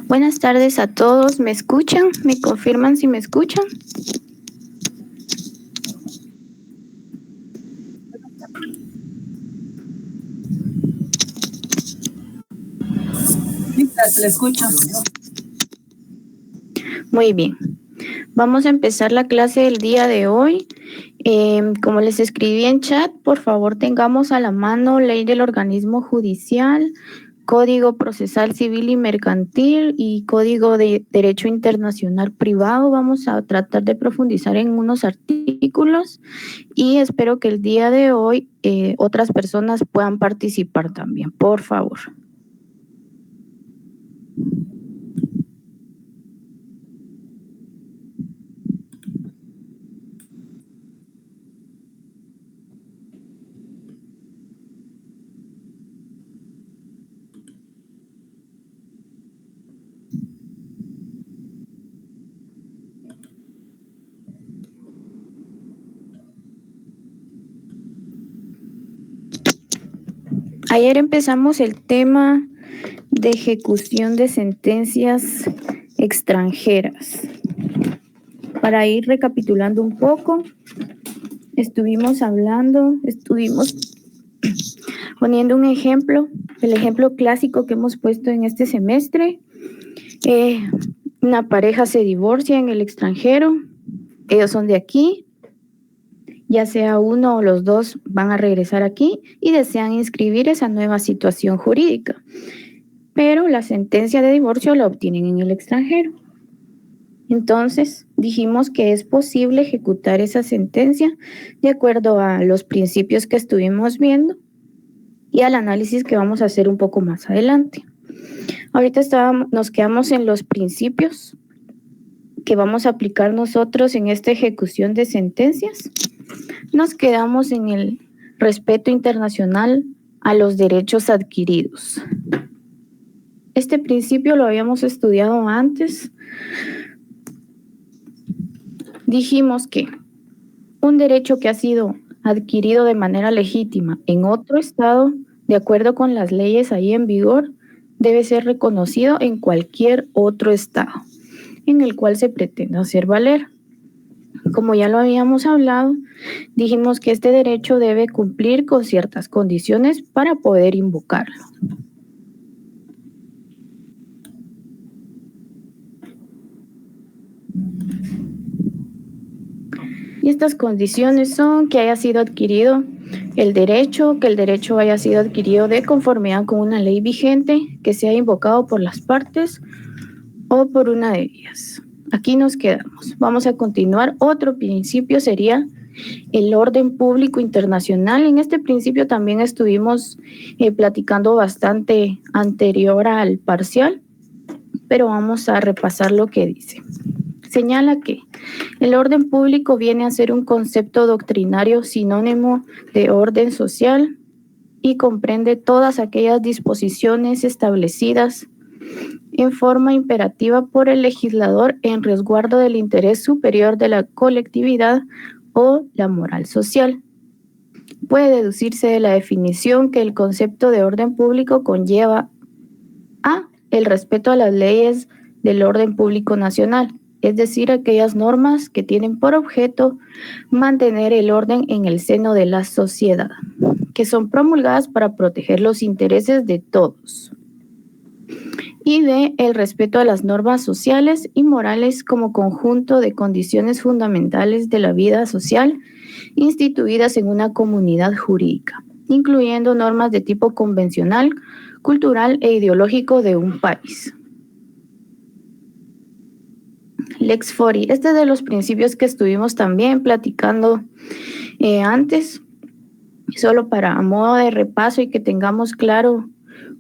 Buenas tardes a todos. ¿Me escuchan? ¿Me confirman si me escuchan? Se le escucha. Muy bien. Vamos a empezar la clase del día de hoy. Como les escribí en chat, por favor tengamos a la mano Ley del Organismo Judicial, Código Procesal Civil y Mercantil y Código de Derecho Internacional Privado. Vamos a tratar de profundizar en unos artículos y espero que el día de hoy otras personas puedan participar también, por favor. Ayer empezamos el tema de ejecución de sentencias extranjeras. Para ir recapitulando un poco, estuvimos poniendo un ejemplo, el ejemplo clásico que hemos puesto en este semestre. Una pareja se divorcia en el extranjero, ellos son de aquí, ya sea uno o los dos van a regresar aquí y desean inscribir esa nueva situación jurídica, pero la sentencia de divorcio la obtienen en el extranjero. Entonces, dijimos que es posible ejecutar esa sentencia de acuerdo a los principios que estuvimos viendo y al análisis que vamos a hacer un poco más adelante. Ahorita nos quedamos en los principios que vamos a aplicar nosotros en esta ejecución de sentencias. Nos quedamos en el respeto internacional a los derechos adquiridos. Este principio lo habíamos estudiado antes. Dijimos que un derecho que ha sido adquirido de manera legítima en otro estado, de acuerdo con las leyes ahí en vigor, debe ser reconocido en cualquier otro estado en el cual se pretenda hacer valer. Como ya lo habíamos hablado, dijimos que este derecho debe cumplir con ciertas condiciones para poder invocarlo. Y estas condiciones son que haya sido adquirido el derecho, que el derecho haya sido adquirido de conformidad con una ley vigente, que sea invocado por las partes o por una de ellas. Aquí nos quedamos. Vamos a continuar. Otro principio sería el orden público internacional. En este principio también estuvimos platicando bastante anterior al parcial, pero vamos a repasar lo que dice. Señala que el orden público viene a ser un concepto doctrinario sinónimo de orden social y comprende todas aquellas disposiciones establecidas en forma imperativa por el legislador en resguardo del interés superior de la colectividad o la moral social. Puede deducirse de la definición que el concepto de orden público conlleva a el respeto a las leyes del orden público nacional, es decir, aquellas normas que tienen por objeto mantener el orden en el seno de la sociedad, que son promulgadas para proteger los intereses de todos. Y de el respeto a las normas sociales y morales como conjunto de condiciones fundamentales de la vida social instituidas en una comunidad jurídica, incluyendo normas de tipo convencional, cultural e ideológico de un país. Lex fori, este es de los principios que estuvimos también platicando antes, solo para a modo de repaso y que tengamos claro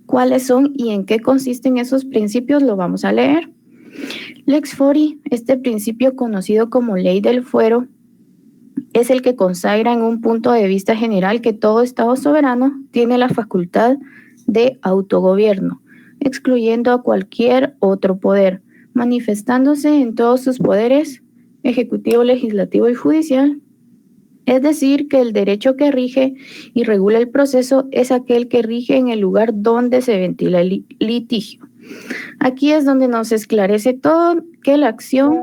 cuáles son y en qué consisten esos principios, lo vamos a leer. Lex fori, este principio conocido como ley del fuero, es el que consagra en un punto de vista general que todo Estado soberano tiene la facultad de autogobierno, excluyendo a cualquier otro poder, manifestándose en todos sus poderes, ejecutivo, legislativo y judicial. Es decir, que el derecho que rige y regula el proceso es aquel que rige en el lugar donde se ventila el litigio. Aquí es donde nos esclarece todo que la acción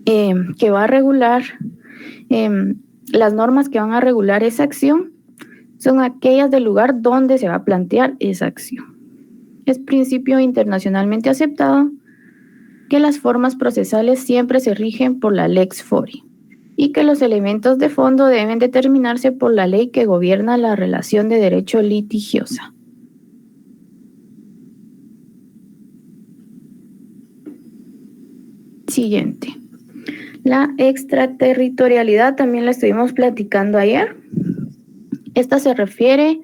que va a regular, las normas que van a regular esa acción son aquellas del lugar donde se va a plantear esa acción. Es principio internacionalmente aceptado que las formas procesales siempre se rigen por la lex fori y que los elementos de fondo deben determinarse por la ley que gobierna la relación de derecho litigiosa. Siguiente. La extraterritorialidad también la estuvimos platicando ayer. Esta se refiere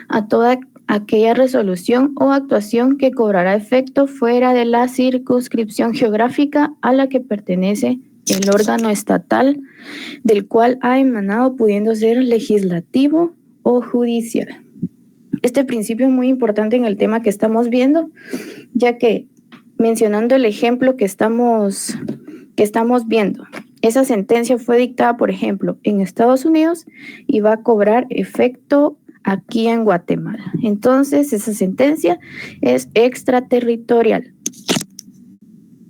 a toda aquella resolución o actuación que cobrará efecto fuera de la circunscripción geográfica a la que pertenece el órgano estatal del cual ha emanado, pudiendo ser legislativo o judicial. Este principio es muy importante en el tema que estamos viendo, ya que mencionando el ejemplo que estamos viendo, esa sentencia fue dictada, por ejemplo, en Estados Unidos y va a cobrar efecto aquí en Guatemala. Entonces, esa sentencia es extraterritorial.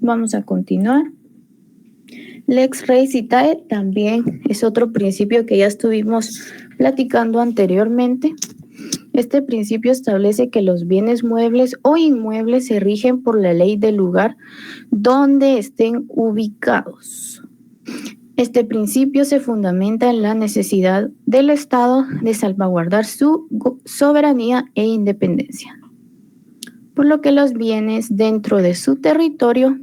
Vamos a continuar. Lex Rei Citae también es otro principio que ya estuvimos platicando anteriormente. Este principio establece que los bienes muebles o inmuebles se rigen por la ley del lugar donde estén ubicados. Este principio se fundamenta en la necesidad del Estado de salvaguardar su soberanía e independencia, por lo que los bienes dentro de su territorio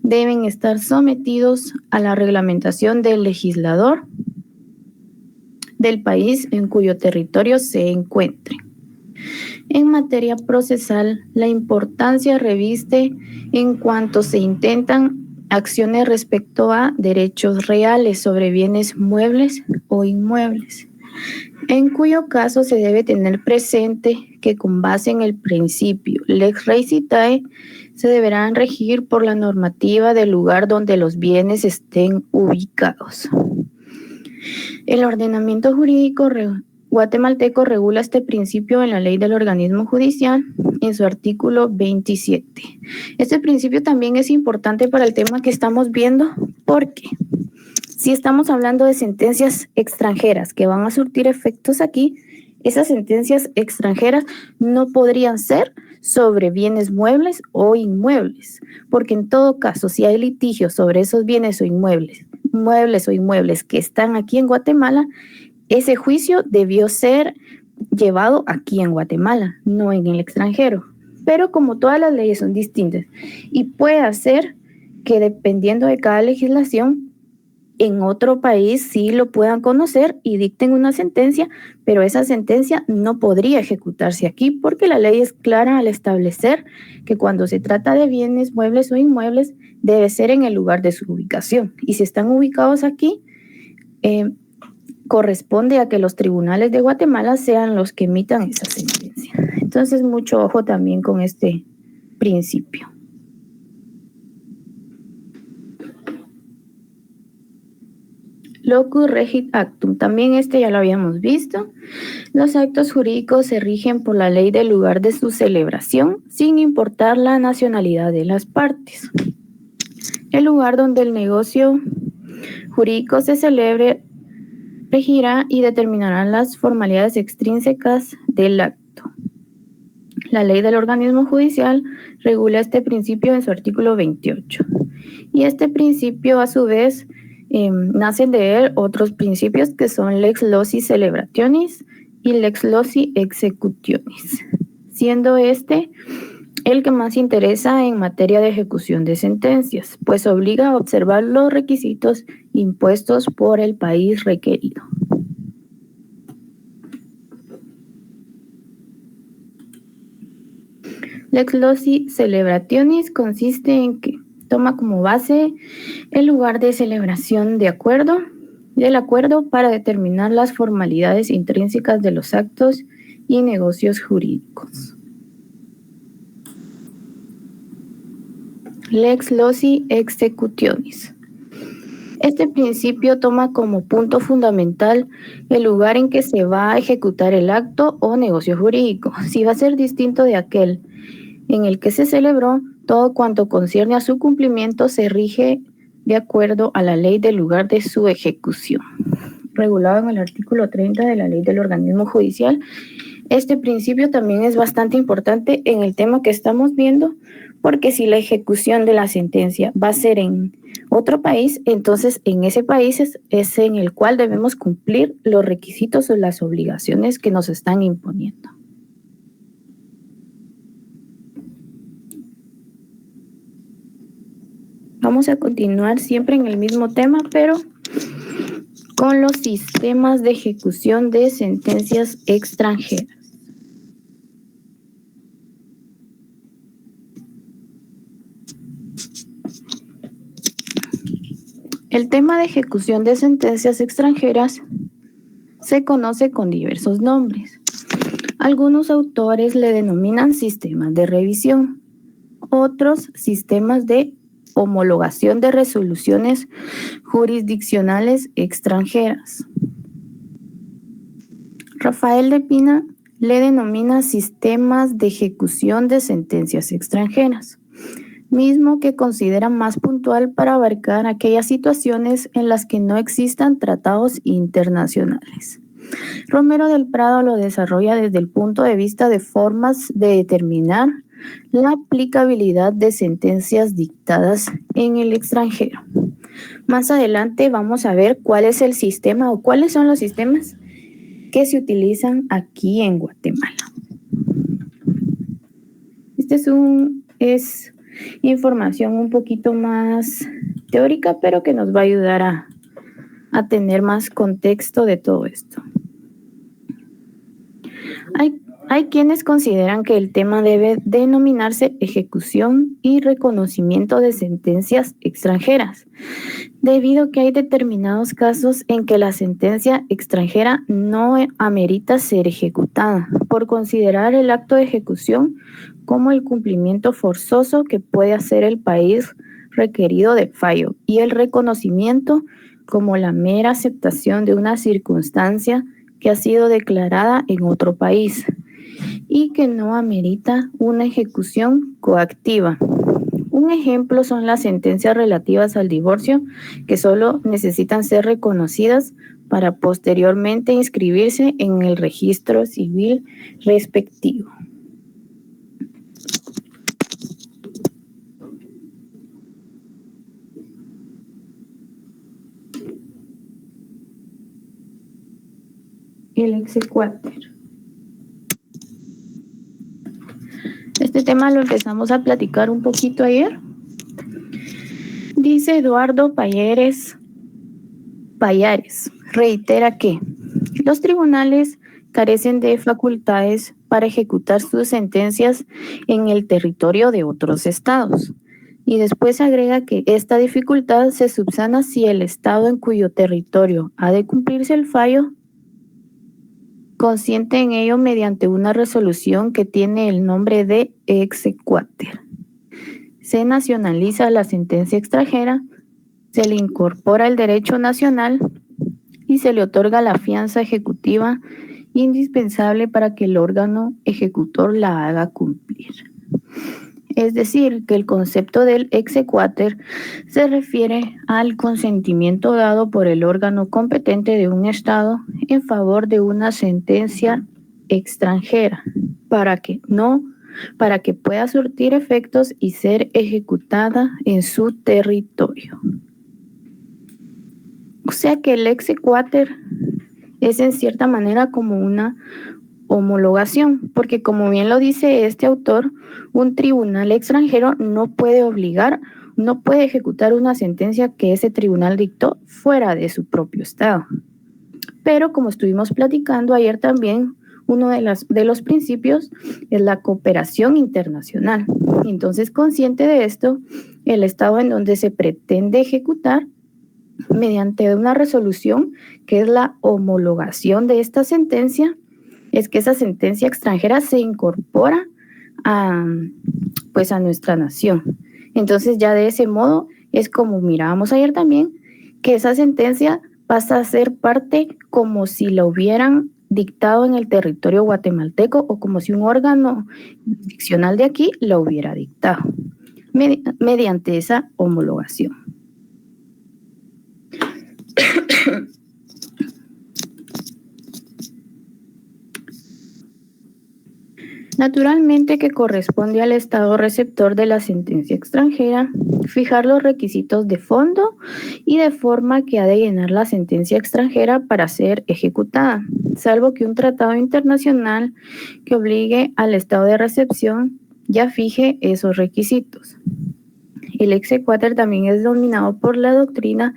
deben estar sometidos a la reglamentación del legislador del país en cuyo territorio se encuentren. En materia procesal, la importancia reviste en cuanto se intentan acciones respecto a derechos reales sobre bienes muebles o inmuebles, en cuyo caso se debe tener presente que con base en el principio Lex Rei Citae se deberán regir por la normativa del lugar donde los bienes estén ubicados. El ordenamiento jurídico guatemalteco regula este principio en la ley del organismo judicial en su artículo 27. Este principio también es importante para el tema que estamos viendo porque si estamos hablando de sentencias extranjeras que van a surtir efectos aquí, esas sentencias extranjeras no podrían ser sobre bienes muebles o inmuebles, porque en todo caso, si hay litigios sobre esos bienes o inmuebles, que están aquí en Guatemala, ese juicio debió ser llevado aquí en Guatemala, no en el extranjero. Pero como todas las leyes son distintas y puede hacer que dependiendo de cada legislación, en otro país sí lo puedan conocer y dicten una sentencia, pero esa sentencia no podría ejecutarse aquí porque la ley es clara al establecer que cuando se trata de bienes muebles o inmuebles debe ser en el lugar de su ubicación. Y si están ubicados aquí, corresponde a que los tribunales de Guatemala sean los que emitan esa sentencia. Entonces, mucho ojo también con este principio. Locus regit actum, también este ya lo habíamos visto. Los actos jurídicos se rigen por la ley del lugar de su celebración, sin importar la nacionalidad de las partes. El lugar donde el negocio jurídico se celebre regirá y determinará las formalidades extrínsecas del acto. La ley del organismo judicial regula este principio en su artículo 28. Y este principio, a su vez, nacen de él otros principios que son lex loci celebrationis y lex loci executionis, siendo este el que más interesa en materia de ejecución de sentencias, pues obliga a observar los requisitos impuestos por el país requerido. Lex loci celebrationis consiste en que toma como base el lugar de celebración del acuerdo para determinar las formalidades intrínsecas de los actos y negocios jurídicos. Lex loci executionis. Este principio toma como punto fundamental el lugar en que se va a ejecutar el acto o negocio jurídico. Si va a ser distinto de aquel en el que se celebró, todo cuanto concierne a su cumplimiento se rige de acuerdo a la ley del lugar de su ejecución, regulado en el artículo 30 de la ley del organismo judicial. Este principio también es bastante importante en el tema que estamos viendo, porque si la ejecución de la sentencia va a ser en otro país, entonces en ese país es en el cual debemos cumplir los requisitos o las obligaciones que nos están imponiendo. Vamos a continuar siempre en el mismo tema, pero con los sistemas de ejecución de sentencias extranjeras. El tema de ejecución de sentencias extranjeras se conoce con diversos nombres. Algunos autores le denominan sistemas de revisión, otros sistemas de homologación de resoluciones jurisdiccionales extranjeras. Rafael de Pina le denomina sistemas de ejecución de sentencias extranjeras, mismo que considera más puntual para abarcar aquellas situaciones en las que no existan tratados internacionales. Romero del Prado lo desarrolla desde el punto de vista de formas de determinar la aplicabilidad de sentencias dictadas en el extranjero. Más adelante vamos a ver cuál es el sistema o cuáles son los sistemas que se utilizan aquí en Guatemala. Este es información un poquito más teórica, pero que nos va a ayudar a tener más contexto de todo esto. Hay quienes consideran que el tema debe denominarse ejecución y reconocimiento de sentencias extranjeras, debido a que hay determinados casos en que la sentencia extranjera no amerita ser ejecutada, por considerar el acto de ejecución como el cumplimiento forzoso que puede hacer el país requerido de fallo, y el reconocimiento como la mera aceptación de una circunstancia que ha sido declarada en otro país y que no amerita una ejecución coactiva. Un ejemplo son las sentencias relativas al divorcio, que solo necesitan ser reconocidas para posteriormente inscribirse en el registro civil respectivo. El exequatur. Este tema lo empezamos a platicar un poquito ayer. Dice Eduardo Payares, reitera que los tribunales carecen de facultades para ejecutar sus sentencias en el territorio de otros estados. Y después agrega que esta dificultad se subsana si el estado en cuyo territorio ha de cumplirse el fallo consiente en ello mediante una resolución que tiene el nombre de exequatur. Se nacionaliza la sentencia extranjera, se le incorpora el derecho nacional y se le otorga la fianza ejecutiva indispensable para que el órgano ejecutor la haga cumplir. Es decir, que el concepto del exequatur se refiere al consentimiento dado por el órgano competente de un estado en favor de una sentencia extranjera para que pueda surtir efectos y ser ejecutada en su territorio. O sea que el exequatur es en cierta manera como una homologación, porque como bien lo dice este autor, un tribunal extranjero no puede ejecutar una sentencia que ese tribunal dictó fuera de su propio estado. Pero como estuvimos platicando ayer también, uno de los principios es la cooperación internacional. Entonces, consciente de esto, el estado en donde se pretende ejecutar mediante una resolución, que es la homologación de esta sentencia, es que esa sentencia extranjera se incorpora a nuestra nación. Entonces ya de ese modo es como mirábamos ayer también, que esa sentencia pasa a ser parte como si la hubieran dictado en el territorio guatemalteco o como si un órgano jurisdiccional de aquí lo hubiera dictado mediante esa homologación. Naturalmente que corresponde al Estado receptor de la sentencia extranjera fijar los requisitos de fondo y de forma que ha de llenar la sentencia extranjera para ser ejecutada, salvo que un tratado internacional que obligue al Estado de recepción ya fije esos requisitos. El exequatur también es denominado por la doctrina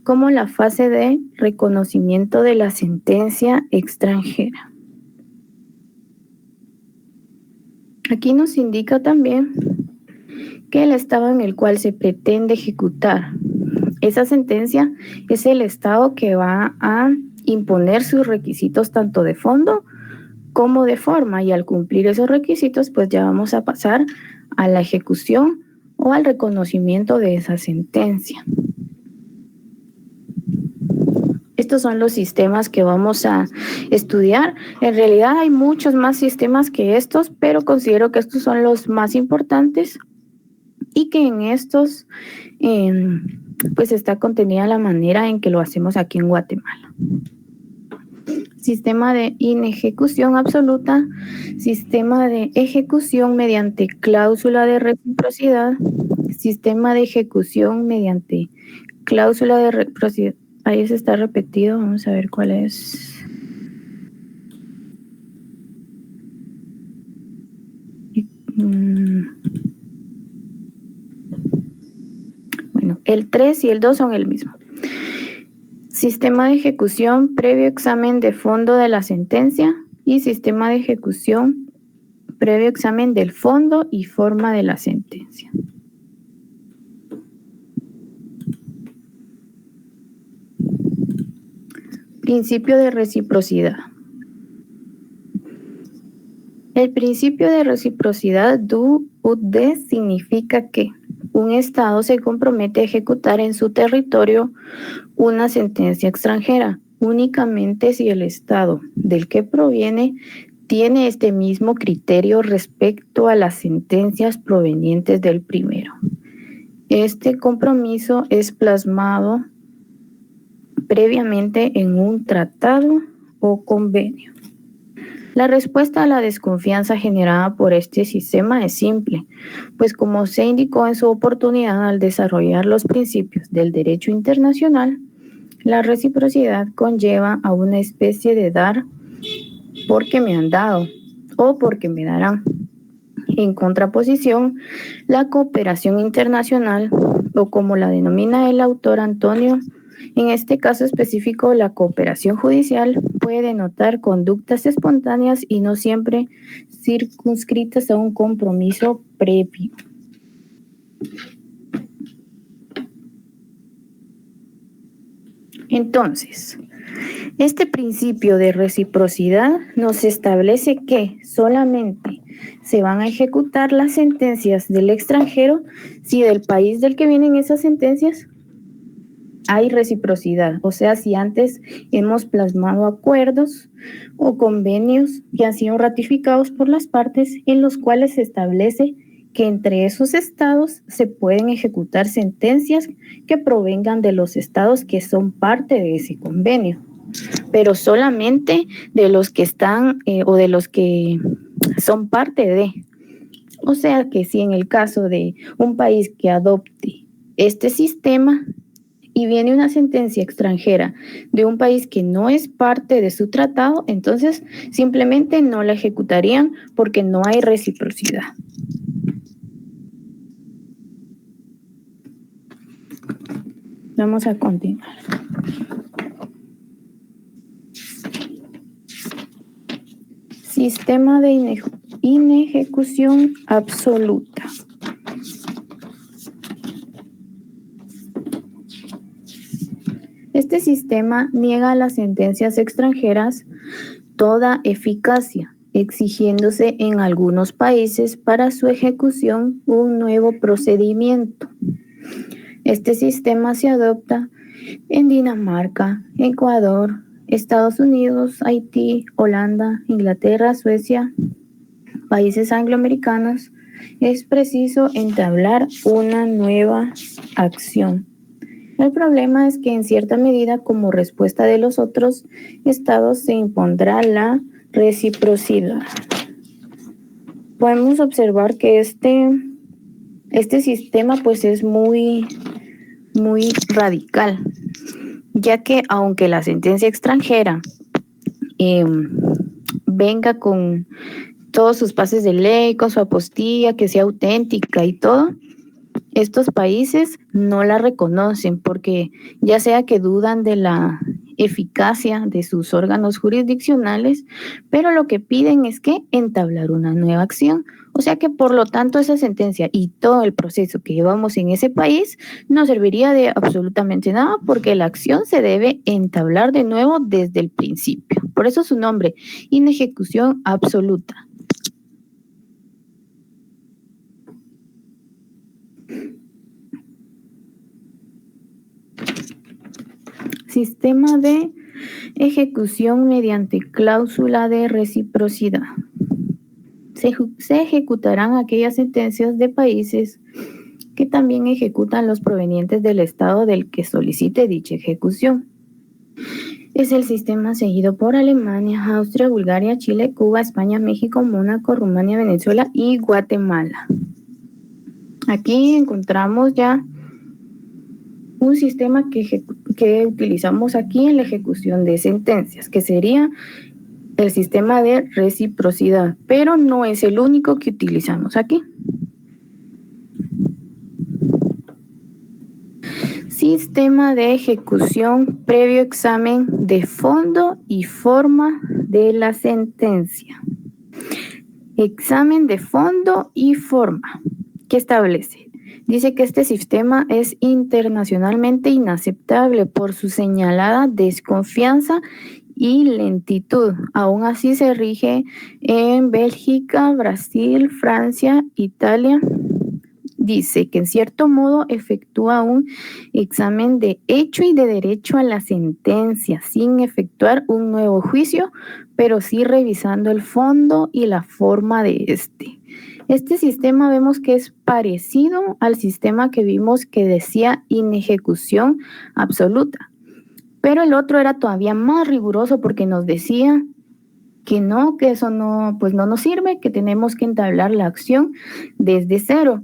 como la fase de reconocimiento de la sentencia extranjera. Aquí nos indica también que el estado en el cual se pretende ejecutar esa sentencia es el estado que va a imponer sus requisitos tanto de fondo como de forma, y al cumplir esos requisitos pues ya vamos a pasar a la ejecución o al reconocimiento de esa sentencia. Estos son los sistemas que vamos a estudiar. En realidad hay muchos más sistemas que estos, pero considero que estos son los más importantes y que en estos pues está contenida la manera en que lo hacemos aquí en Guatemala. Sistema de inejecución absoluta, sistema de ejecución mediante cláusula de reciprocidad, sistema de ejecución mediante cláusula de reciprocidad. Ahí se está repetido, vamos a ver cuál es. Bueno, el 3 y el 2 son el mismo. Sistema de ejecución previo examen de fondo de la sentencia y sistema de ejecución previo examen del fondo y forma de la sentencia. Principio de reciprocidad. El principio de reciprocidad do ut des significa que un Estado se compromete a ejecutar en su territorio una sentencia extranjera únicamente si el Estado del que proviene tiene este mismo criterio respecto a las sentencias provenientes del primero. Este compromiso es plasmado previamente en un tratado o convenio. La respuesta a la desconfianza generada por este sistema es simple, pues como se indicó en su oportunidad al desarrollar los principios del derecho internacional, la reciprocidad conlleva a una especie de dar porque me han dado o porque me darán. En contraposición, la cooperación internacional, o como la denomina el autor Antonio, en este caso específico, la cooperación judicial puede denotar conductas espontáneas y no siempre circunscritas a un compromiso previo. Entonces, este principio de reciprocidad nos establece que solamente se van a ejecutar las sentencias del extranjero si del país del que vienen esas sentencias hay reciprocidad, o sea, si antes hemos plasmado acuerdos o convenios que han sido ratificados por las partes en los cuales se establece que entre esos estados se pueden ejecutar sentencias que provengan de los estados que son parte de ese convenio, pero solamente de los que están o de los que son parte de. O sea que si en el caso de un país que adopte este sistema, y viene una sentencia extranjera de un país que no es parte de su tratado, entonces simplemente no la ejecutarían porque no hay reciprocidad. Vamos a continuar. Sistema de inejecución absoluta. Este sistema niega a las sentencias extranjeras toda eficacia, exigiéndose en algunos países para su ejecución un nuevo procedimiento. Este sistema se adopta en Dinamarca, Ecuador, Estados Unidos, Haití, Holanda, Inglaterra, Suecia, países angloamericanos, es preciso entablar una nueva acción. El problema es que en cierta medida, como respuesta de los otros estados, se impondrá la reciprocidad. Podemos observar que este sistema pues es muy radical, ya que aunque la sentencia extranjera venga con todos sus pases de ley, con su apostilla, que sea auténtica y todo, estos países no la reconocen porque ya sea que dudan de la eficacia de sus órganos jurisdiccionales, pero lo que piden es que entablar una nueva acción. O sea que por lo tanto esa sentencia y todo el proceso que llevamos en ese país no serviría de absolutamente nada porque la acción se debe entablar de nuevo desde el principio. Por eso su nombre, inejecución absoluta. Sistema de ejecución mediante cláusula de reciprocidad. Se ejecutarán aquellas sentencias de países que también ejecutan los provenientes del estado del que solicite dicha ejecución. Es el sistema seguido por Alemania, Austria, Bulgaria, Chile, Cuba, España, México, Mónaco, Rumania, Venezuela y Guatemala. Aquí encontramos ya un sistema que utilizamos aquí en la ejecución de sentencias, que sería el sistema de reciprocidad, pero no es el único que utilizamos aquí. Sistema de ejecución previo examen de fondo y forma de la sentencia. Examen de fondo y forma. ¿Qué establece? Dice que este sistema es internacionalmente inaceptable por su señalada desconfianza y lentitud. Aún así se rige en Bélgica, Brasil, Francia, Italia. Dice que en cierto modo efectúa un examen de hecho y de derecho a la sentencia sin efectuar un nuevo juicio, pero sí revisando el fondo y la forma de este. Este sistema vemos que es parecido al sistema que vimos que decía inejecución absoluta, pero el otro era todavía más riguroso porque nos decía que no, que eso no, pues no nos sirve, que tenemos que entablar la acción desde cero.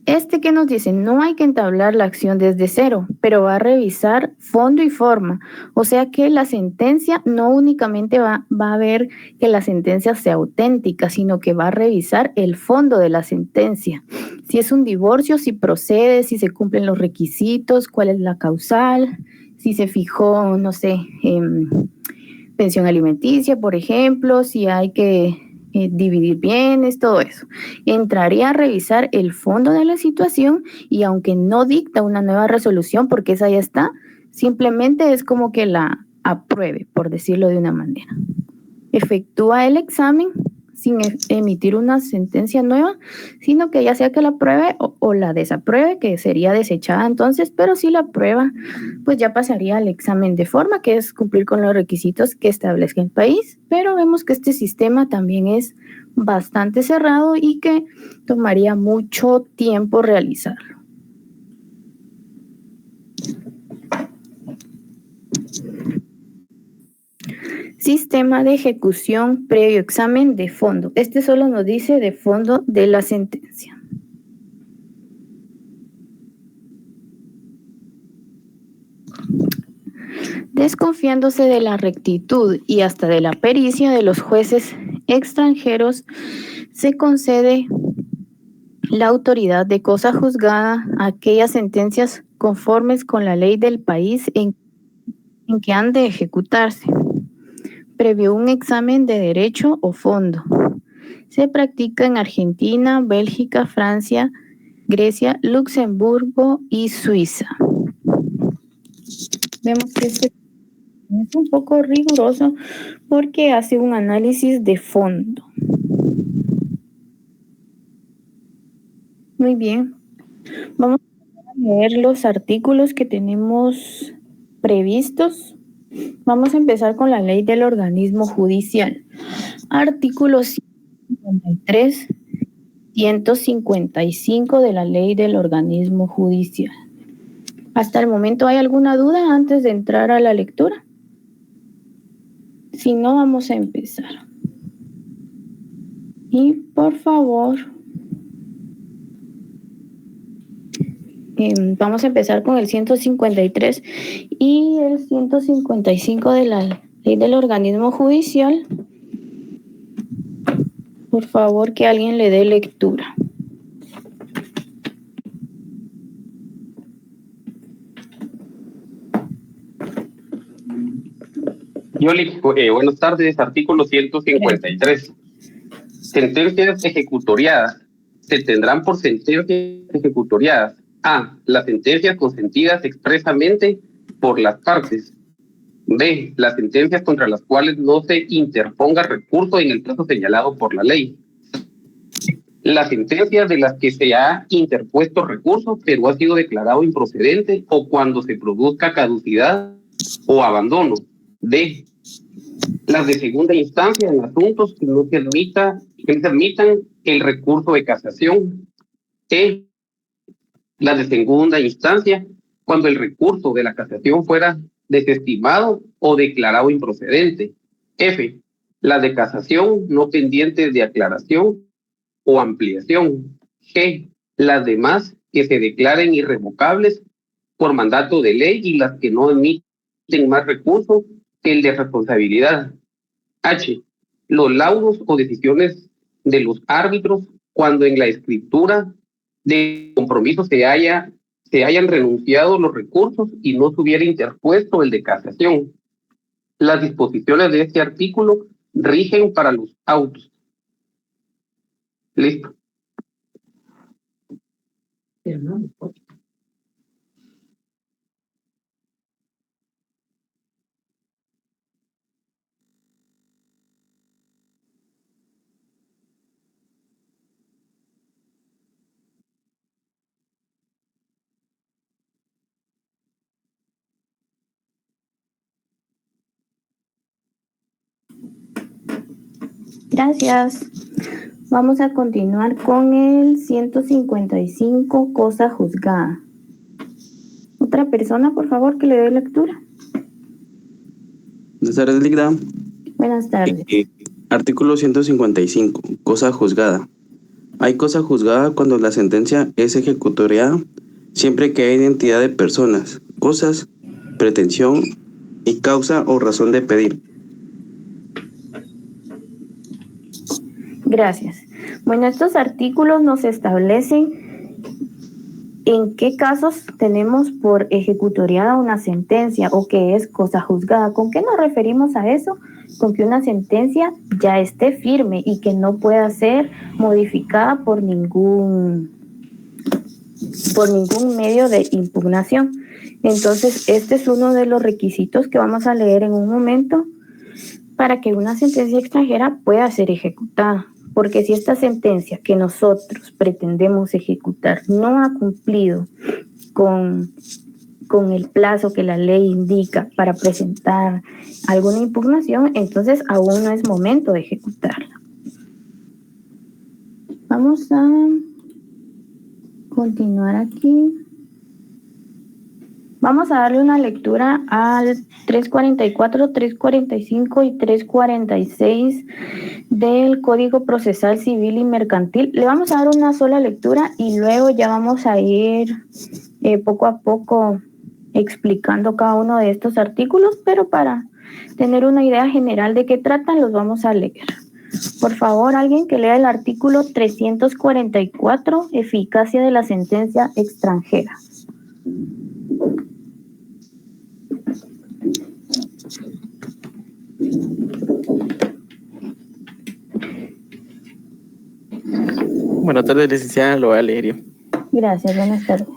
Este que nos dice, no hay que entablar la acción desde cero, pero va a revisar fondo y forma. O sea que la sentencia no únicamente va a ver que la sentencia sea auténtica, sino que va a revisar el fondo de la sentencia. Si es un divorcio, si procede, si se cumplen los requisitos, cuál es la causal, si se fijó, no sé, pensión alimenticia, por ejemplo, si hay que dividir bienes, todo eso. Entraría a revisar el fondo de la situación y aunque no dicta una nueva resolución, porque esa ya está, simplemente es como que la apruebe, por decirlo de una manera. Efectúa el examen sin emitir una sentencia nueva, sino que ya sea que la apruebe o la desapruebe, que sería desechada entonces, pero si la aprueba, pues ya pasaría al examen de forma, que es cumplir con los requisitos que establezca el país, pero vemos que este sistema también es bastante cerrado y que tomaría mucho tiempo realizarlo. Sistema de ejecución previo examen de fondo. Este solo nos dice de fondo de la sentencia. Desconfiándose de la rectitud y hasta de la pericia de los jueces extranjeros, se concede la autoridad de cosa juzgada a aquellas sentencias conformes con la ley del país en que han de ejecutarse, previo un examen de derecho o fondo. Se practica en Argentina, Bélgica, Francia, Grecia, Luxemburgo y Suiza. Vemos que este es un poco riguroso porque hace un análisis de fondo. Muy bien. Vamos a leer los artículos que tenemos previstos. Vamos a empezar con la ley del organismo judicial. Artículos 153, 155 de la ley del organismo judicial. ¿Hasta el momento hay alguna duda antes de entrar a la lectura? Si no, vamos a empezar. Y por favor, vamos a empezar con el 153 y el 155 de la ley del organismo judicial. Por favor, que alguien le dé lectura. Buenas tardes, artículo 153. Sentencias ejecutoriadas. Se tendrán por sentencias ejecutoriadas: A. Las sentencias consentidas expresamente por las partes. B. Las sentencias contra las cuales no se interponga recurso en el plazo señalado por la ley. Las sentencias de las que se ha interpuesto recurso pero ha sido declarado improcedente o cuando se produzca caducidad o abandono. D. Las de segunda instancia en asuntos que no permitan el recurso de casación. E. Las de segunda instancia cuando el recurso de la casación fuera desestimado o declarado improcedente. F. Las de casación no pendientes de aclaración o ampliación. G. Las demás que se declaren irrevocables por mandato de ley y las que no emiten más recurso que el de responsabilidad. H. Los laudos o decisiones de los árbitros cuando en la escritura de compromiso se hayan renunciado los recursos y no se hubiera interpuesto el de casación. Las disposiciones de este artículo rigen para los autos. Listo. Gracias. Vamos a continuar con el 155, cosa juzgada. Otra persona, por favor, que le dé lectura. Buenas tardes, Ligda. Buenas tardes. Artículo 155, cosa juzgada. Hay cosa juzgada cuando la sentencia es ejecutoriada, siempre que hay identidad de personas, cosas, pretensión y causa o razón de pedir. Gracias. Bueno, estos artículos nos establecen en qué casos tenemos por ejecutoriada una sentencia o qué es cosa juzgada. ¿Con qué nos referimos a eso? Con que una sentencia ya esté firme y que no pueda ser modificada por ningún medio de impugnación. Entonces, este es uno de los requisitos que vamos a leer en un momento para que una sentencia extranjera pueda ser ejecutada. Porque si esta sentencia que nosotros pretendemos ejecutar no ha cumplido con el plazo que la ley indica para presentar alguna impugnación, entonces aún no es momento de ejecutarla. Vamos a continuar aquí. Vamos a darle una lectura al 344, 345 y 346 del Código Procesal Civil y Mercantil. Le vamos a dar una sola lectura y luego ya vamos a ir poco a poco explicando cada uno de estos artículos, pero para tener una idea general de qué tratan, los vamos a leer. Por favor, alguien que lea el artículo 344, eficacia de la sentencia extranjera. Buenas tardes, licenciada, lo voy a leer yo. Gracias, buenas tardes.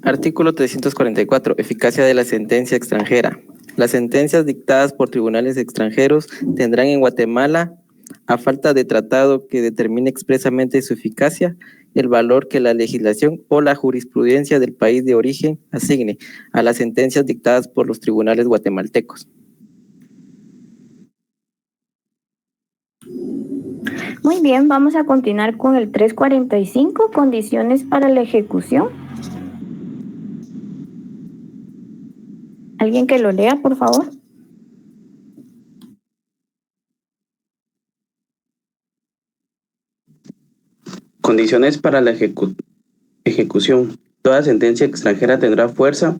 Artículo 344, eficacia de la sentencia extranjera. Las sentencias dictadas por tribunales extranjeros tendrán en Guatemala, a falta de tratado que determine expresamente su eficacia, el valor que la legislación o la jurisprudencia del país de origen asigne a las sentencias dictadas por los tribunales guatemaltecos. Muy bien, vamos a continuar con el 345, condiciones para la ejecución. ¿Alguien que lo lea, por favor? Condiciones para la ejecución. Toda sentencia extranjera tendrá fuerza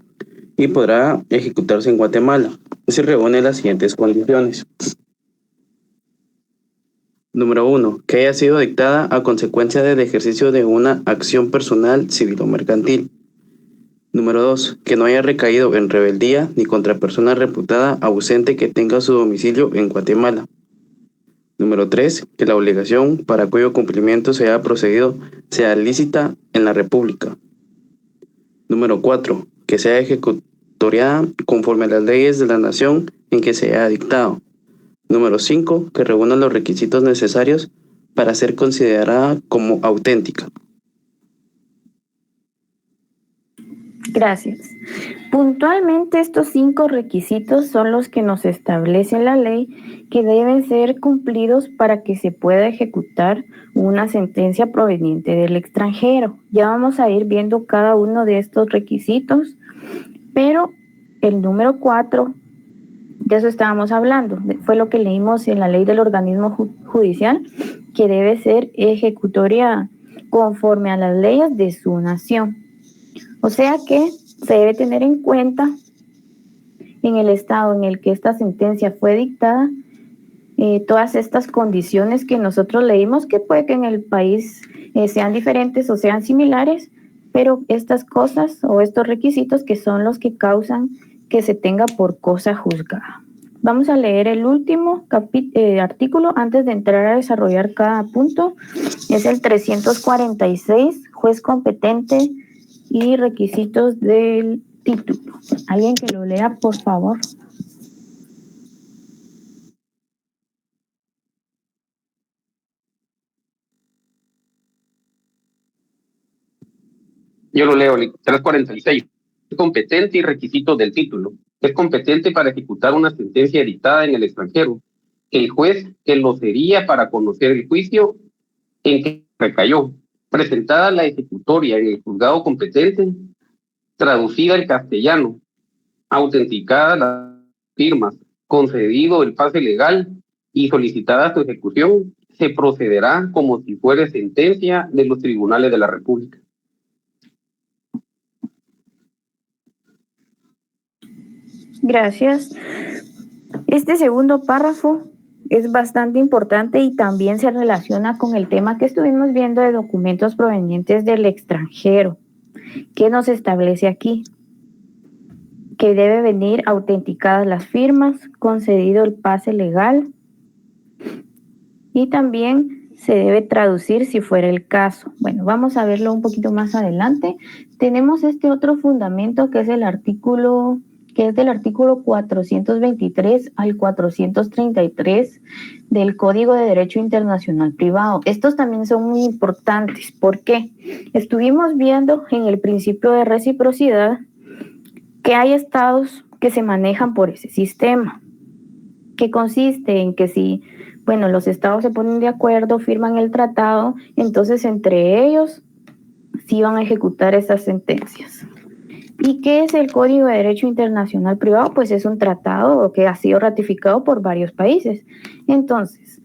y podrá ejecutarse en Guatemala. Se reúnen las siguientes condiciones. Número 1. Que haya sido dictada a consecuencia del ejercicio de una acción personal, civil o mercantil. Número 2. Que no haya recaído en rebeldía ni contra persona reputada ausente que tenga su domicilio en Guatemala. Número 3. Que la obligación para cuyo cumplimiento se haya procedido sea lícita en la República. Número 4. Que sea ejecutoriada conforme a las leyes de la nación en que se haya dictado. Número 5. Que reúna los requisitos necesarios para ser considerada como auténtica. Gracias. Puntualmente estos 5 requisitos son los que nos establece la ley que deben ser cumplidos para que se pueda ejecutar una sentencia proveniente del extranjero. Ya vamos a ir viendo cada uno de estos requisitos, pero el número 4, de eso estábamos hablando, fue lo que leímos en la ley del organismo judicial, que debe ser ejecutoriada conforme a las leyes de su nación. O sea que se debe tener en cuenta en el estado en el que esta sentencia fue dictada todas estas condiciones que nosotros leímos, que puede que en el país sean diferentes o sean similares, pero estas cosas o estos requisitos que son los que causan que se tenga por cosa juzgada. Vamos a leer el último artículo antes de entrar a desarrollar cada punto. Es el 346, juez competente y requisitos del título. ¿Alguien que lo lea, por favor? Yo lo leo, 346. Es competente y requisitos del título. Es competente para ejecutar una sentencia dictada en el extranjero. El juez que lo sería para conocer el juicio en que recayó. Presentada la ejecutoria en el juzgado competente, traducida al castellano, autenticadas las firmas, concedido el pase legal y solicitada su ejecución, se procederá como si fuera sentencia de los tribunales de la República. Gracias. Este segundo párrafo es bastante importante y también se relaciona con el tema que estuvimos viendo de documentos provenientes del extranjero. ¿Qué nos establece aquí? Que debe venir autenticadas las firmas, concedido el pase legal y también se debe traducir si fuera el caso. Bueno, vamos a verlo un poquito más adelante. Tenemos este otro fundamento que es del artículo 423 al 433 del Código de Derecho Internacional Privado. Estos también son muy importantes. ¿Por qué? Estuvimos viendo en el principio de reciprocidad que hay estados que se manejan por ese sistema, que consiste en que si, bueno, los estados se ponen de acuerdo, firman el tratado, entonces entre ellos sí van a ejecutar esas sentencias. ¿Y qué es el Código de Derecho Internacional Privado? Pues es un tratado que ha sido ratificado por varios países. Entonces,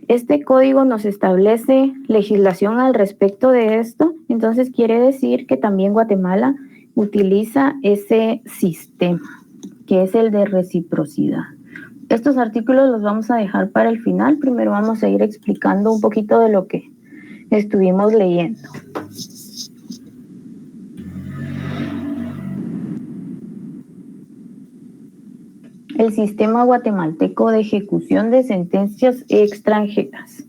este código nos establece legislación al respecto de esto, entonces quiere decir que también Guatemala utiliza ese sistema, que es el de reciprocidad. Estos artículos los vamos a dejar para el final. Primero vamos a ir explicando un poquito de lo que estuvimos leyendo. El sistema guatemalteco de ejecución de sentencias extranjeras.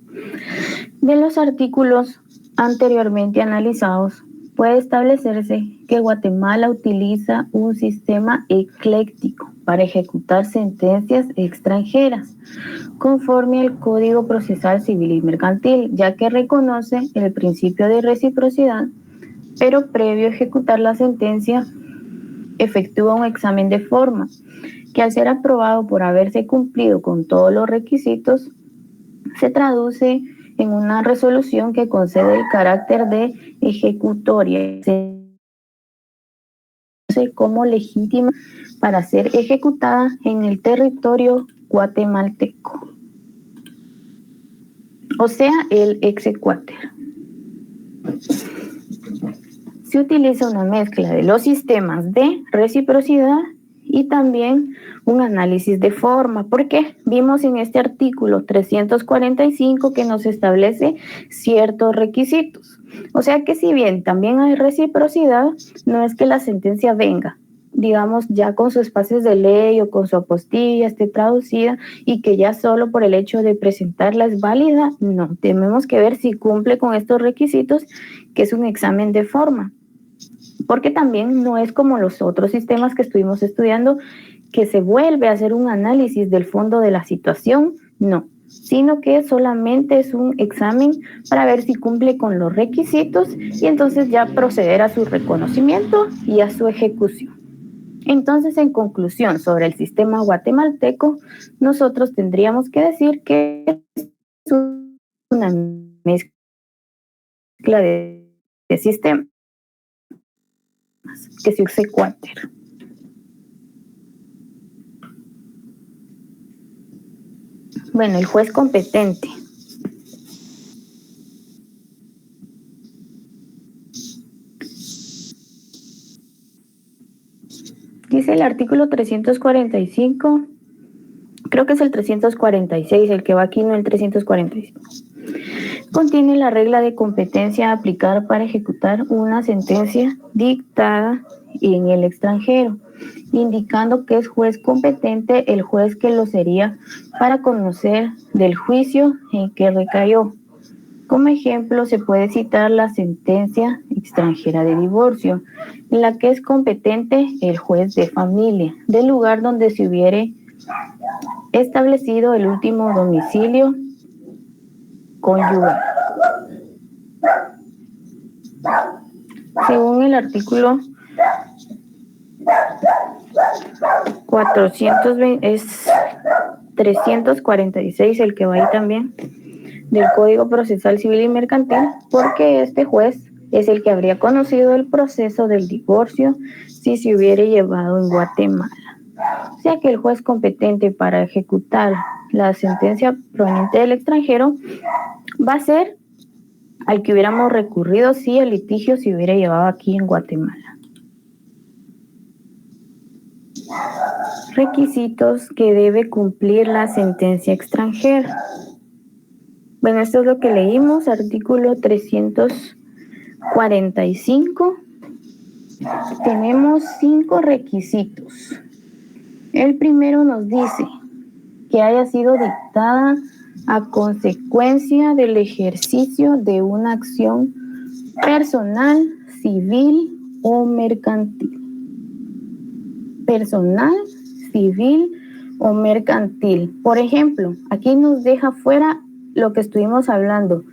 De los artículos anteriormente analizados, puede establecerse que Guatemala utiliza un sistema ecléctico para ejecutar sentencias extranjeras, conforme al Código Procesal Civil y Mercantil, ya que reconoce el principio de reciprocidad, pero previo a ejecutar la sentencia, efectúa un examen de forma, que al ser aprobado por haberse cumplido con todos los requisitos, se traduce en una resolución que concede el carácter de ejecutoria como legítima para ser ejecutada en el territorio guatemalteco, o sea, el exequatur. Se utiliza una mezcla de los sistemas de reciprocidad y también un análisis de forma, porque vimos en este artículo 345 que nos establece ciertos requisitos. O sea que si bien también hay reciprocidad, no es que la sentencia venga, digamos, ya con sus espacios de ley o con su apostilla, esté traducida y que ya solo por el hecho de presentarla es válida. No, tenemos que ver si cumple con estos requisitos, que es un examen de forma. Porque también no es como los otros sistemas que estuvimos estudiando, que se vuelve a hacer un análisis del fondo de la situación, no, sino que solamente es un examen para ver si cumple con los requisitos y entonces ya proceder a su reconocimiento y a su ejecución. Entonces, en conclusión, sobre el sistema guatemalteco, nosotros tendríamos que decir que es una mezcla de sistemas que se exequatur. Bueno, el juez competente. Dice el artículo 345, creo que es el 346, el que va aquí, no el 345. Contiene la regla de competencia a aplicar para ejecutar una sentencia dictada en el extranjero, indicando que es juez competente el juez que lo sería para conocer del juicio en que recayó. Como ejemplo, se puede citar la sentencia extranjera de divorcio, en la que es competente el juez de familia, del lugar donde se hubiere establecido el último domicilio conyugal. Según el artículo 420, es 346 el que va ahí también, del Código Procesal Civil y Mercantil, porque este juez es el que habría conocido el proceso del divorcio si se hubiera llevado en Guatemala. O sea que el juez competente para ejecutar la sentencia proveniente del extranjero va a ser al que hubiéramos recurrido si el litigio se hubiera llevado aquí en Guatemala. Requisitos que debe cumplir la sentencia extranjera. Bueno, esto es lo que leímos, artículo 345. Tenemos 5 requisitos. El primero nos dice que haya sido dictada a consecuencia del ejercicio de una acción personal, civil o mercantil. Personal, civil o mercantil. Por ejemplo, aquí nos deja fuera lo que estuvimos hablando.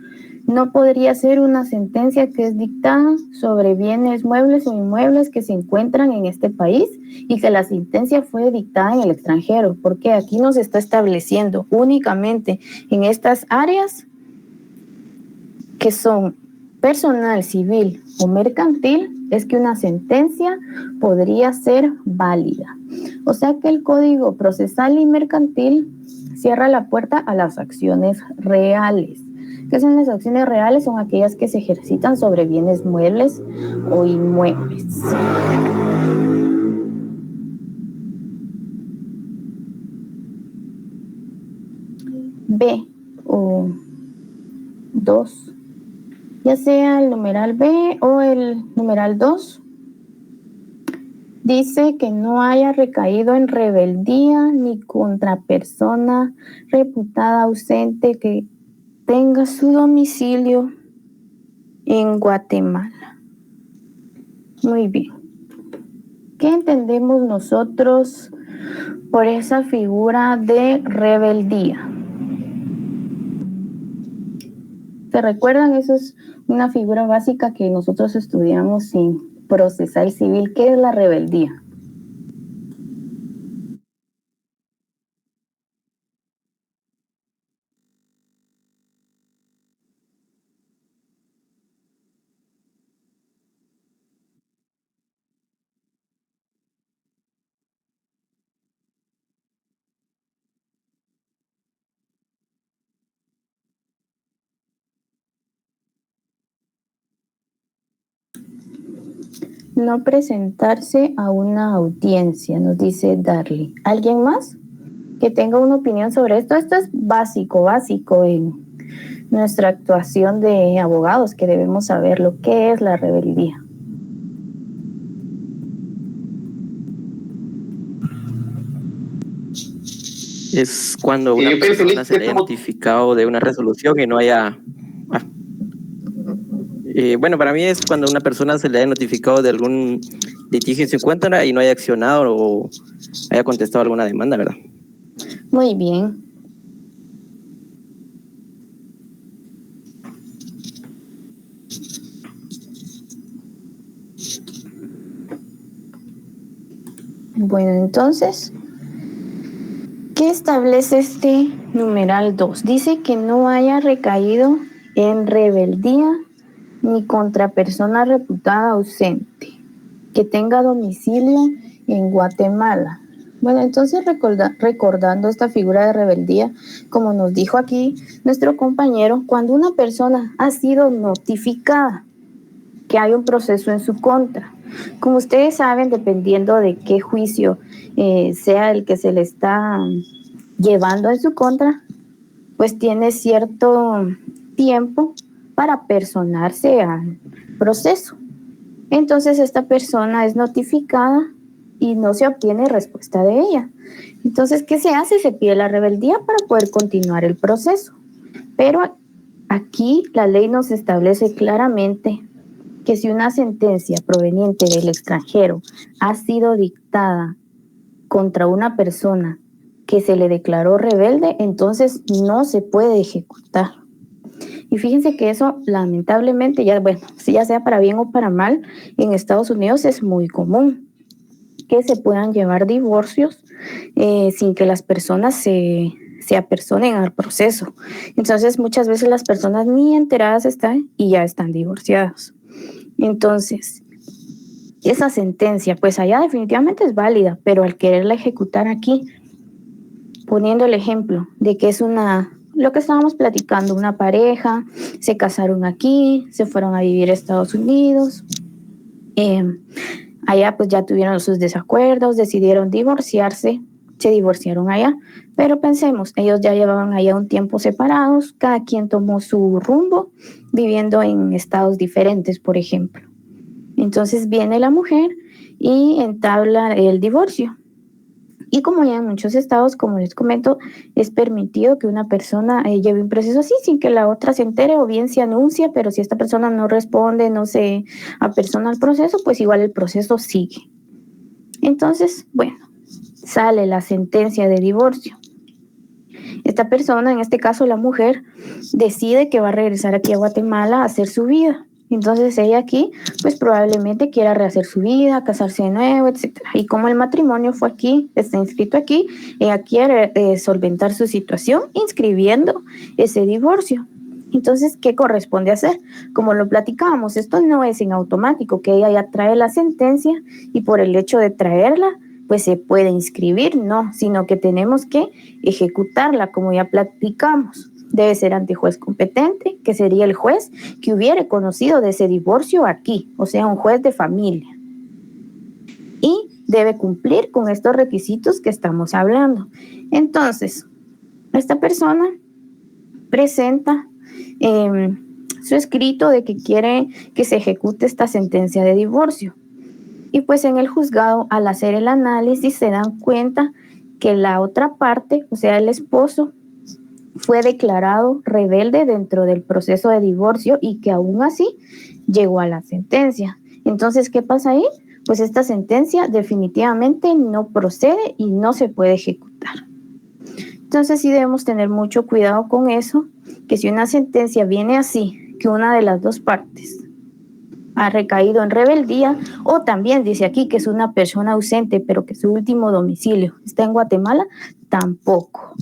No podría ser una sentencia que es dictada sobre bienes muebles o inmuebles que se encuentran en este país y que la sentencia fue dictada en el extranjero, porque aquí nos está estableciendo únicamente en estas áreas que son personal, civil o mercantil, es que una sentencia podría ser válida. O sea que el Código Procesal y Mercantil cierra la puerta a las acciones reales. ¿Qué son las acciones reales? Son aquellas que se ejercitan sobre bienes muebles o inmuebles. B o 2, ya sea el numeral B o el numeral 2, dice que no haya recaído en rebeldía ni contra persona reputada ausente que tenga su domicilio en Guatemala. Muy bien. ¿Qué entendemos nosotros por esa figura de rebeldía? ¿Se recuerdan? Eso es una figura básica que nosotros estudiamos en procesal civil. ¿Qué es la rebeldía? No presentarse a una audiencia, nos dice Darly. ¿Alguien más que tenga una opinión sobre esto? Esto es básico en nuestra actuación de abogados, que debemos saber lo que es la rebeldía. Es cuando una persona se le haya notificado de una resolución y no haya... bueno, para mí es cuando una persona se le haya notificado de algún litigio en su contra y no haya accionado o haya contestado alguna demanda, ¿verdad? Muy bien. Bueno, entonces, ¿qué establece este numeral 2? Dice que no haya recaído en rebeldía ni contra persona reputada ausente, que tenga domicilio en Guatemala. Bueno, entonces recordando esta figura de rebeldía, como nos dijo aquí nuestro compañero, cuando una persona ha sido notificada que hay un proceso en su contra, como ustedes saben, dependiendo de qué juicio sea el que se le está llevando en su contra, pues tiene cierto tiempo para personarse al proceso. Entonces esta persona es notificada y no se obtiene respuesta de ella. Entonces, ¿qué se hace? Se pide la rebeldía para poder continuar el proceso. Pero aquí la ley nos establece claramente que si una sentencia proveniente del extranjero ha sido dictada contra una persona que se le declaró rebelde, entonces no se puede ejecutar. Y fíjense que eso lamentablemente, ya sea para bien o para mal, en Estados Unidos es muy común que se puedan llevar divorcios sin que las personas se apersonen al proceso. Entonces muchas veces las personas ni enteradas están y ya están divorciadas. Entonces, esa sentencia, pues allá definitivamente es válida, pero al quererla ejecutar aquí, poniendo el ejemplo de que es lo que estábamos platicando, una pareja, se casaron aquí, se fueron a vivir a Estados Unidos, allá pues ya tuvieron sus desacuerdos, decidieron divorciarse, se divorciaron allá, pero pensemos, ellos ya llevaban allá un tiempo separados, cada quien tomó su rumbo, viviendo en estados diferentes, por ejemplo. Entonces viene la mujer y entabla el divorcio. Y como ya en muchos estados, como les comento, es permitido que una persona lleve un proceso así sin que la otra se entere o bien se anuncia, pero si esta persona no responde, no se apersona al proceso, pues igual el proceso sigue. Entonces, bueno, sale la sentencia de divorcio. Esta persona, en este caso la mujer, decide que va a regresar aquí a Guatemala a hacer su vida. Entonces ella aquí, pues probablemente quiera rehacer su vida, casarse de nuevo, etc. Y como el matrimonio fue aquí, está inscrito aquí, ella quiere solventar su situación inscribiendo ese divorcio. Entonces, ¿qué corresponde hacer? Como lo platicábamos, esto no es en automático, que ella ya trae la sentencia y por el hecho de traerla, pues se puede inscribir, no, sino que tenemos que ejecutarla, como ya platicamos. Debe ser ante juez competente, que sería el juez que hubiere conocido de ese divorcio aquí, o sea, un juez de familia. Y debe cumplir con estos requisitos que estamos hablando. Entonces, esta persona presenta su escrito de que quiere que se ejecute esta sentencia de divorcio. Y pues en el juzgado, al hacer el análisis, se dan cuenta que la otra parte, o sea, el esposo, fue declarado rebelde dentro del proceso de divorcio y que aún así llegó a la sentencia. Entonces, ¿qué pasa ahí? Pues esta sentencia definitivamente no procede y no se puede ejecutar. Entonces sí debemos tener mucho cuidado con eso, que si una sentencia viene así, que una de las dos partes ha recaído en rebeldía, o también dice aquí que es una persona ausente, pero que su último domicilio está en Guatemala, tampoco.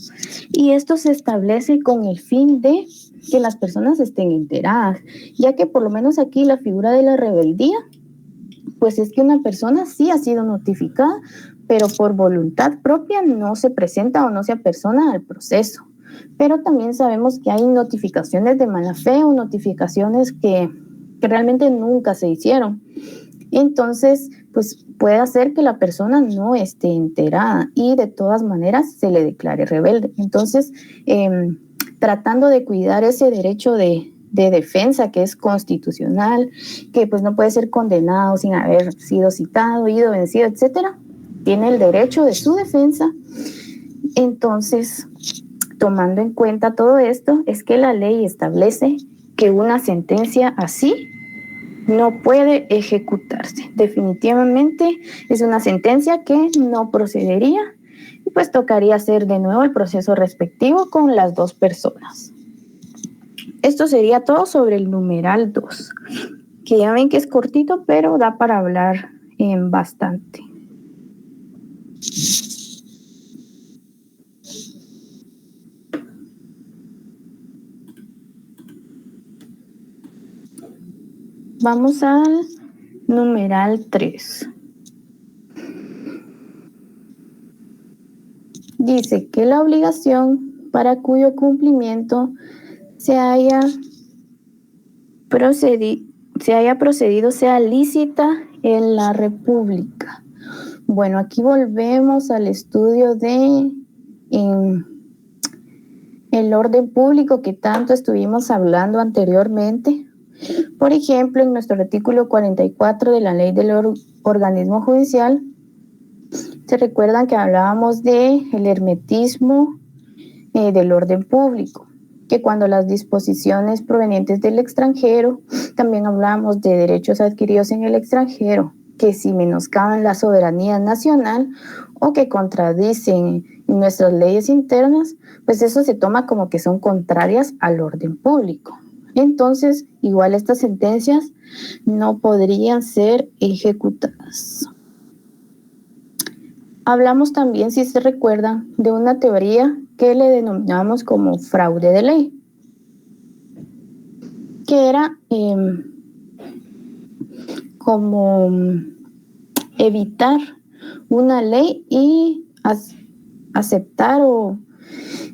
Y esto se establece con el fin de que las personas estén enteradas, ya que por lo menos aquí la figura de la rebeldía, pues es que una persona sí ha sido notificada, pero por voluntad propia no se presenta o no se apersona al proceso. Pero también sabemos que hay notificaciones de mala fe o notificaciones que que realmente nunca se hicieron. Entonces, pues puede hacer que la persona no esté enterada y de todas maneras se le declare rebelde. Entonces, tratando de cuidar ese derecho de defensa que es constitucional, que pues no puede ser condenado sin haber sido citado, ido, vencido, etcétera, tiene el derecho de su defensa. Entonces, tomando en cuenta todo esto, es que la ley establece que una sentencia así no puede ejecutarse. Definitivamente es una sentencia que no procedería y pues tocaría hacer de nuevo el proceso respectivo con las dos personas. Esto sería todo sobre el numeral 2, que ya ven que es cortito, pero da para hablar bastante. Vamos al numeral 3. Dice que la obligación para cuyo cumplimiento se haya procedido sea lícita en la República. Bueno, aquí volvemos al estudio de el orden público que tanto estuvimos hablando anteriormente. Por ejemplo, en nuestro artículo 44 de la Ley del Organismo Judicial, se recuerdan que hablábamos de el hermetismo del orden público, que cuando las disposiciones provenientes del extranjero, también hablamos de derechos adquiridos en el extranjero, que si menoscaban la soberanía nacional o que contradicen nuestras leyes internas, pues eso se toma como que son contrarias al orden público. Entonces, igual estas sentencias no podrían ser ejecutadas. Hablamos también, si se recuerdan, de una teoría que le denominamos como fraude de ley, que era como evitar una ley y aceptar o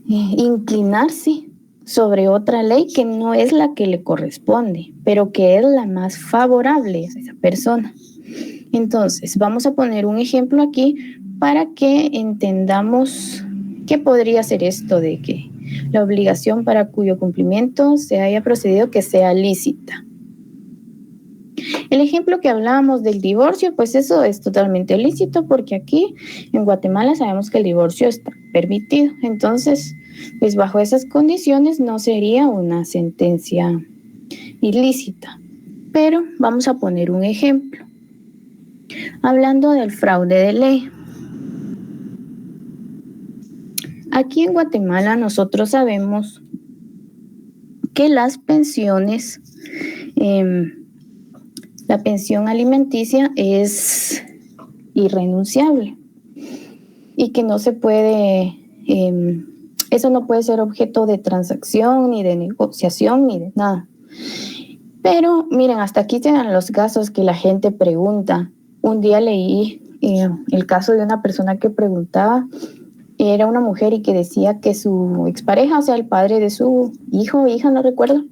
inclinarse sobre otra ley que no es la que le corresponde, pero que es la más favorable a esa persona. Entonces, vamos a poner un ejemplo aquí para que entendamos qué podría ser esto de que la obligación para cuyo cumplimiento se haya procedido que sea lícita. El ejemplo que hablábamos del divorcio, pues eso es totalmente lícito porque aquí en Guatemala sabemos que el divorcio está permitido. Entonces, pues bajo esas condiciones no sería una sentencia ilícita. Pero vamos a poner un ejemplo. Hablando del fraude de ley. Aquí en Guatemala nosotros sabemos que las pensiones, la pensión alimenticia es irrenunciable y que no se puede, eso no puede ser objeto de transacción, ni de negociación, ni de nada. Pero miren, hasta aquí tienen los casos que la gente pregunta. Un día leí el caso de una persona que preguntaba, era una mujer y que decía que su expareja, o sea, el padre de su hijo o hija, no recuerdo,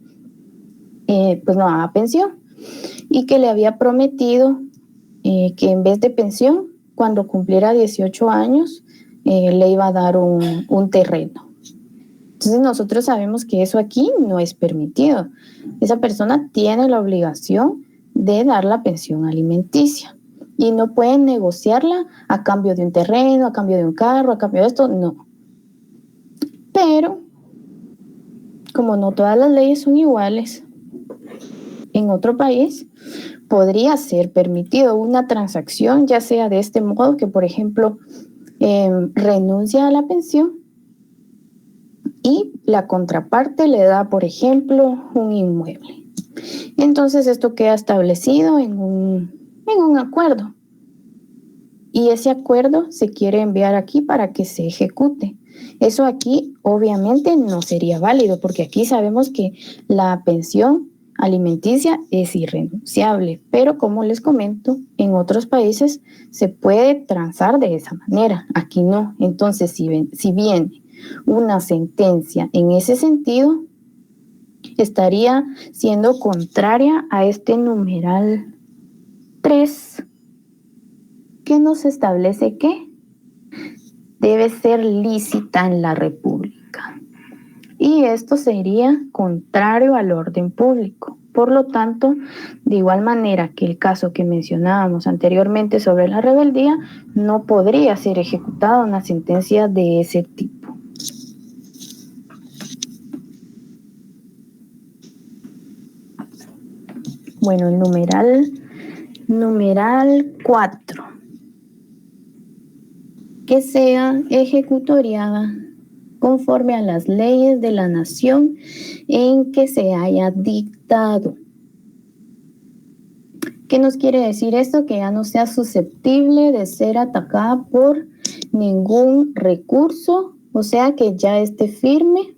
pues no daba pensión y que le había prometido que en vez de pensión, cuando cumpliera 18 años, le iba a dar un terreno. Entonces nosotros sabemos que eso aquí no es permitido. Esa persona tiene la obligación de dar la pensión alimenticia y no pueden negociarla a cambio de un terreno, a cambio de un carro, a cambio de esto, no. Pero, como no todas las leyes son iguales, en otro país podría ser permitido una transacción, ya sea de este modo, que por ejemplo renuncia a la pensión y la contraparte le da, por ejemplo, un inmueble. Entonces esto queda establecido en un acuerdo. Y ese acuerdo se quiere enviar aquí para que se ejecute. Eso aquí obviamente no sería válido porque aquí sabemos que la pensión alimenticia es irrenunciable, pero como les comento, en otros países se puede transar de esa manera, aquí no. Entonces, si viene una sentencia en ese sentido, estaría siendo contraria a este numeral 3, que nos establece que debe ser lícita en la República. Y esto sería contrario al orden público. Por lo tanto, de igual manera que el caso que mencionábamos anteriormente sobre la rebeldía, no podría ser ejecutada una sentencia de ese tipo. Bueno, el numeral 4. Que sea ejecutoriada conforme a las leyes de la nación en que se haya dictado. ¿Qué nos quiere decir esto? Que ya no sea susceptible de ser atacada por ningún recurso, o sea que ya esté firme,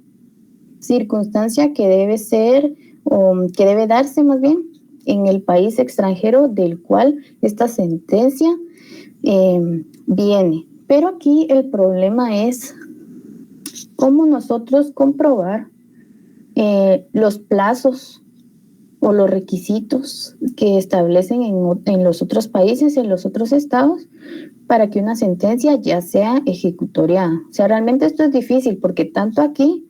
circunstancia que debe ser, o que debe darse más bien, en el país extranjero del cual esta sentencia viene. Pero aquí el problema es cómo nosotros comprobar los plazos o los requisitos que establecen en los otros países, en los otros estados, para que una sentencia ya sea ejecutoriada. O sea, realmente esto es difícil porque tanto aquí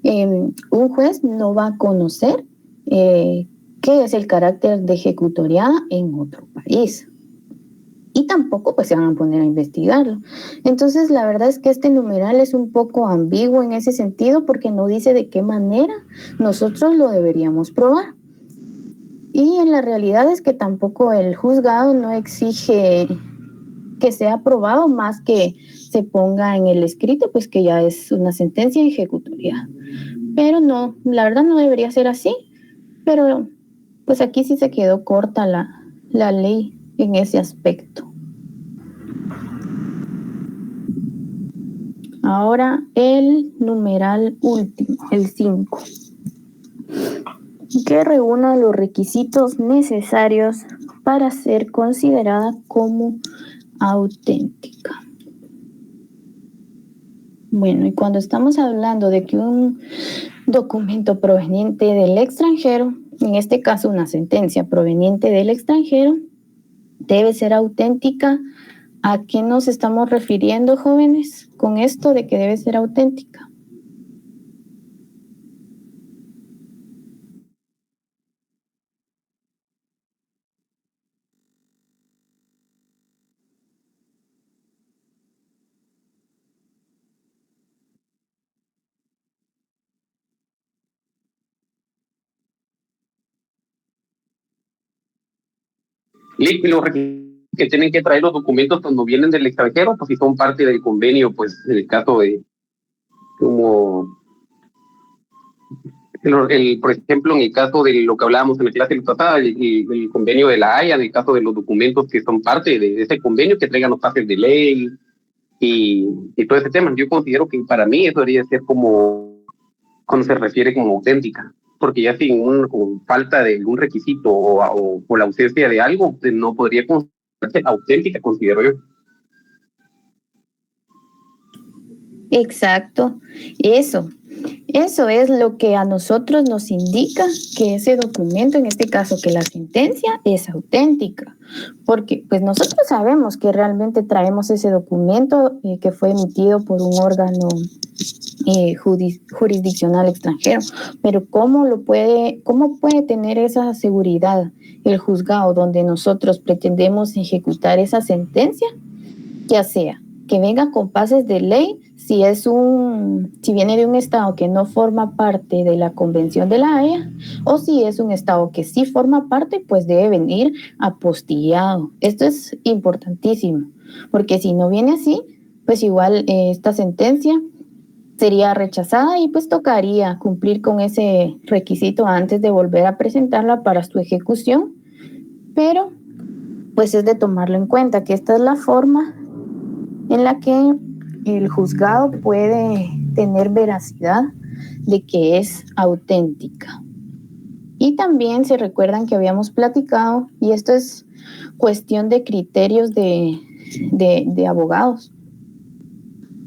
un juez no va a conocer qué es el carácter de ejecutoriada en otro país. Y tampoco pues se van a poner a investigarlo. Entonces la verdad es que este numeral es un poco ambiguo en ese sentido porque no dice de qué manera nosotros lo deberíamos probar. Y en la realidad es que tampoco el juzgado no exige que sea aprobado más que se ponga en el escrito, pues que ya es una sentencia ejecutoria. Pero no, la verdad no debería ser así, pero pues aquí sí se quedó corta la ley en ese aspecto. Ahora el numeral último, el 5, que reúna los requisitos necesarios para ser considerada como auténtica. Bueno, y cuando estamos hablando de que un documento proveniente del extranjero, en este caso una sentencia proveniente del extranjero, debe ser auténtica, ¿a qué nos estamos refiriendo, jóvenes, con esto de que debe ser auténtica? Y los requisitos que tienen que traer los documentos cuando vienen del extranjero, pues si son parte del convenio, pues en el caso de como por ejemplo, en el caso de lo que hablábamos en la clase pasada, el convenio de la Haya, en el caso de los documentos que son parte de ese convenio, que traigan los pases de ley y todo ese tema. Yo considero que para mí eso debería ser como cuando se refiere como auténtica, porque ya sin con falta de algún requisito o la ausencia de algo, pues no podría considerarse auténtica, considero yo. Exacto, eso es lo que a nosotros nos indica que ese documento, en este caso que la sentencia, es auténtica, porque pues nosotros sabemos que realmente traemos ese documento que fue emitido por un órgano jurisdiccional extranjero, pero ¿cómo puede tener esa seguridad el juzgado donde nosotros pretendemos ejecutar esa sentencia? Ya sea que venga con pases de ley, si viene de un estado que no forma parte de la Convención de la Haya, o si es un estado que sí forma parte, pues debe venir apostillado. Esto es importantísimo, porque si no viene así, pues igual esta sentencia sería rechazada y pues tocaría cumplir con ese requisito antes de volver a presentarla para su ejecución, pero pues es de tomarlo en cuenta que esta es la forma en la que el juzgado puede tener veracidad de que es auténtica. Y también se recuerdan que habíamos platicado, y esto es cuestión de criterios de abogados.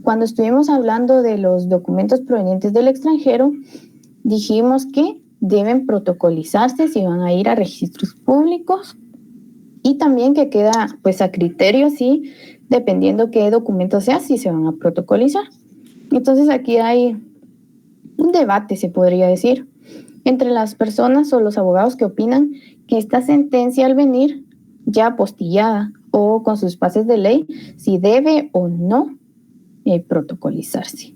Cuando estuvimos hablando de los documentos provenientes del extranjero, dijimos que deben protocolizarse si van a ir a registros públicos, y también que queda pues a criterio, sí, dependiendo qué documento sea, si se van a protocolizar. Entonces aquí hay un debate, se podría decir, entre las personas o los abogados que opinan que esta sentencia al venir ya apostillada o con sus bases de ley, si debe o no protocolizarse.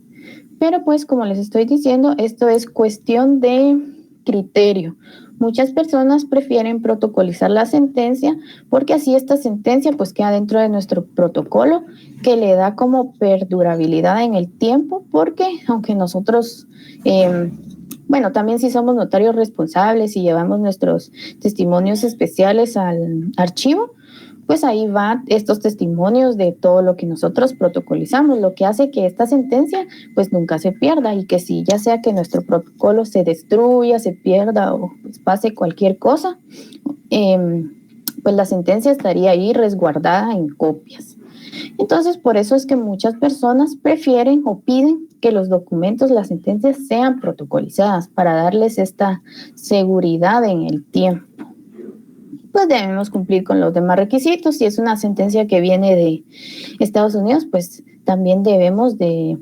Pero pues como les estoy diciendo, esto es cuestión de criterio. Muchas personas prefieren protocolizar la sentencia porque así esta sentencia pues queda dentro de nuestro protocolo, que le da como perdurabilidad en el tiempo, porque aunque nosotros, bueno, también si somos notarios responsables y llevamos nuestros testimonios especiales al archivo, pues ahí van estos testimonios de todo lo que nosotros protocolizamos, lo que hace que esta sentencia pues nunca se pierda, y que si ya sea que nuestro protocolo se destruya, se pierda o pues pase cualquier cosa, pues la sentencia estaría ahí resguardada en copias. Entonces, por eso es que muchas personas prefieren o piden que los documentos, las sentencias sean protocolizadas para darles esta seguridad en el tiempo. Pues debemos cumplir con los demás requisitos. Si es una sentencia que viene de Estados Unidos, pues también debemos de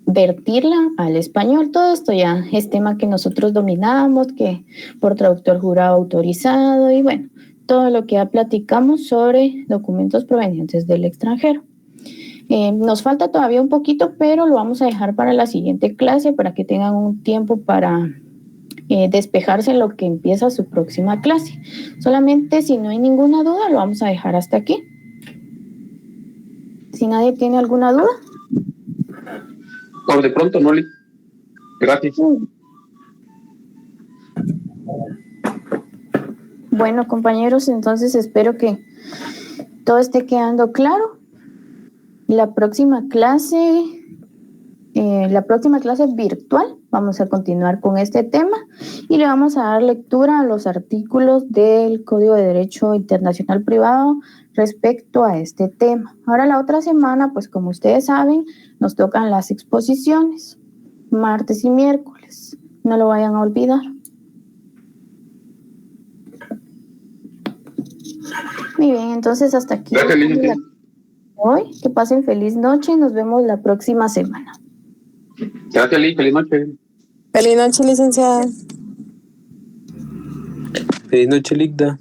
vertirla al español. Todo esto ya es tema que nosotros dominamos, que por traductor jurado autorizado, y bueno, todo lo que ya platicamos sobre documentos provenientes del extranjero. Nos falta todavía un poquito, pero lo vamos a dejar para la siguiente clase, para que tengan un tiempo para despejarse en lo que empieza su próxima clase. Solamente si no hay ninguna duda, lo vamos a dejar hasta aquí. Si nadie tiene alguna duda. Por de pronto, Noli. Gracias. Bueno, compañeros, entonces espero que todo esté quedando claro. La próxima clase virtual, vamos a continuar con este tema y le vamos a dar lectura a los artículos del Código de Derecho Internacional Privado respecto a este tema. Ahora la otra semana, pues como ustedes saben, nos tocan las exposiciones, martes y miércoles. No lo vayan a olvidar. Muy bien, entonces hasta aquí. Gracias, hoy. Que pasen feliz noche y nos vemos la próxima semana. Gracias, Liz. Feliz noche. Feliz noche, licenciada. Feliz noche, Ligda.